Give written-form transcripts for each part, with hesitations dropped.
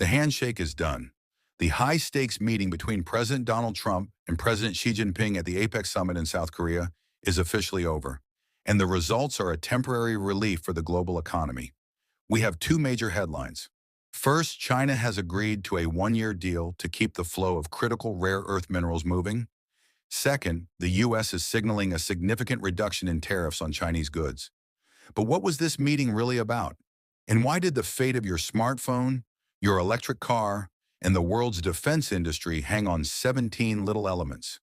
The handshake is done. The high-stakes meeting between President Donald Trump and President Xi Jinping at the APEC Summit in South Korea is officially over, and the results are a temporary relief for the global economy. We have two major headlines. First, China has agreed to a one-year deal to keep the flow of critical rare earth minerals moving. Second, the U.S. is signaling a significant reduction in tariffs on Chinese goods. But what was this meeting really about? And why did the fate of your smartphone, your electric car, and the world's defense industry hang on 17 little elements?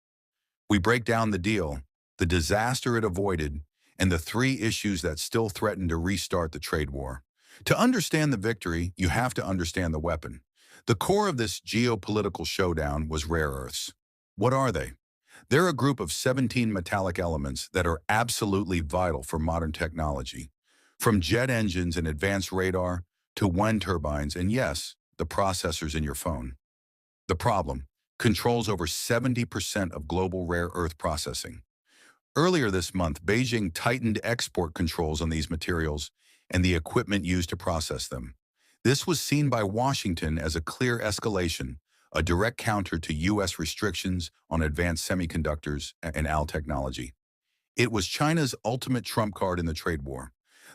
We break down the deal, the disaster it avoided, and the three issues that still threaten to restart the trade war. To understand the victory, you have to understand the weapon. The core of this geopolitical showdown was rare earths. What are they? They're a group of 17 metallic elements that are absolutely vital for modern technology. From jet engines and advanced radar to wind turbines and, yes, the processors in your phone. The problem: controls over 70% of global rare earth processing. Earlier this month, Beijing tightened export controls on these materials and the equipment used to process them. This was seen by Washington as a clear escalation, a direct counter to U.S. restrictions on advanced semiconductors and AL technology. It was China's ultimate trump card in the trade war.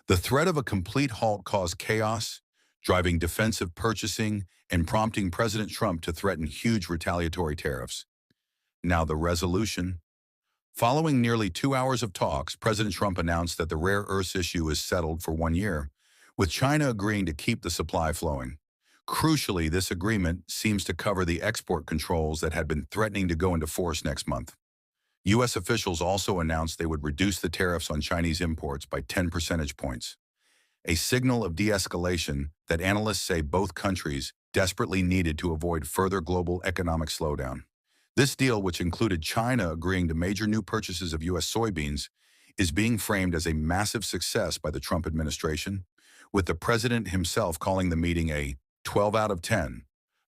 The threat of a complete halt caused chaos, driving defensive purchasing and prompting President Trump to threaten huge retaliatory tariffs. Now the resolution. Following nearly 2 hours of talks, President Trump announced that the rare earths issue is settled for 1 year, with China agreeing to keep the supply flowing. Crucially, this agreement seems to cover the export controls that had been threatening to go into force next month. U.S. officials also announced they would reduce the tariffs on Chinese imports by 10 percentage points, a signal of de-escalation that analysts say both countries desperately needed to avoid further global economic slowdown. This deal, which included China agreeing to major new purchases of U.S. soybeans, is being framed as a massive success by the Trump administration, with the president himself calling the meeting a 12 out of 10.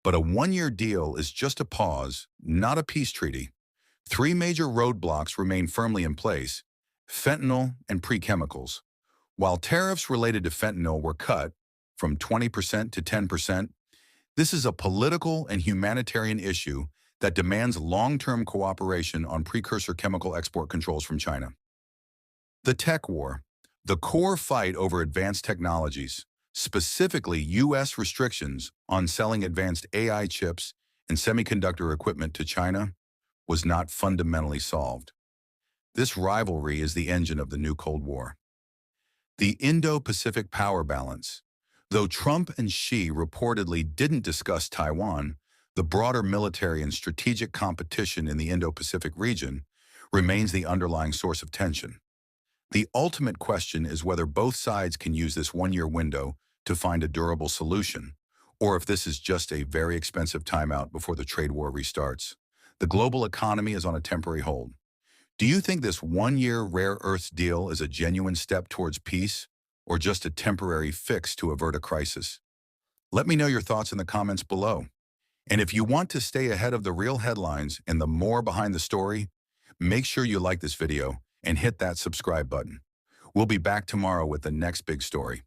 But a one-year deal is just a pause, not a peace treaty. Three major roadblocks remain firmly in place: fentanyl and pre-chemicals. While tariffs related to fentanyl were cut from 20% to 10%, this is a political and humanitarian issue that demands long-term cooperation on precursor chemical export controls from China. The tech war, the core fight over advanced technologies, specifically U.S. restrictions on selling advanced AI chips and semiconductor equipment to China, was not fundamentally solved. This rivalry is the engine of the new Cold War. The Indo-Pacific power balance. Though Trump and Xi reportedly didn't discuss Taiwan, the broader military and strategic competition in the Indo-Pacific region remains the underlying source of tension. The ultimate question is whether both sides can use this one-year window to find a durable solution, or if this is just a very expensive timeout before the trade war restarts. The global economy is on a temporary hold. Do you think this one-year rare earths deal is a genuine step towards peace, or just a temporary fix to avert a crisis? Let me know your thoughts in the comments below. And if you want to stay ahead of the real headlines and the more behind the story, make sure you like this video and hit that subscribe button. We'll be back tomorrow with the next big story.